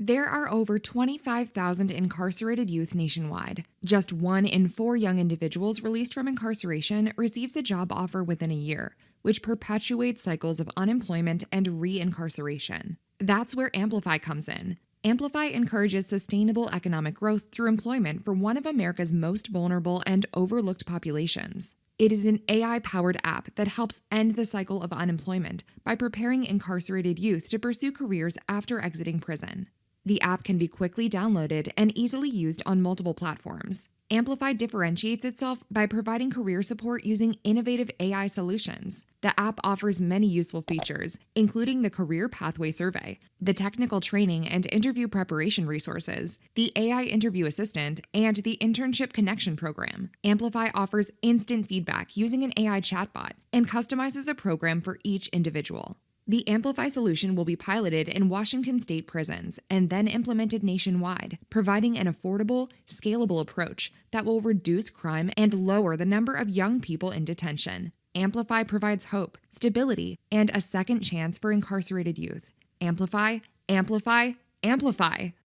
There are over 25,000 incarcerated youth nationwide. Just 1 in 4 young individuals released from incarceration receives a job offer within a year, which perpetuates cycles of unemployment and re-incarceration. That's where Amplify comes in. Amplify encourages sustainable economic growth through employment for one of America's most vulnerable and overlooked populations. It is an AI-powered app that helps end the cycle of unemployment by preparing incarcerated youth to pursue careers after exiting prison. The app can be quickly downloaded and easily used on multiple platforms. Amplify differentiates itself by providing career support using innovative AI solutions. The app offers many useful features, including the Career Pathway Survey, the technical training and interview preparation resources, the AI interview assistant, and the Internship Connection Program. Amplify offers instant feedback using an AI chatbot and customizes a program for each individual. The Amplify solution will be piloted in Washington state prisons and then implemented nationwide, providing an affordable, scalable approach that will reduce crime and lower the number of young people in detention. Amplify provides hope, stability, and a second chance for incarcerated youth. Amplify, amplify, amplify!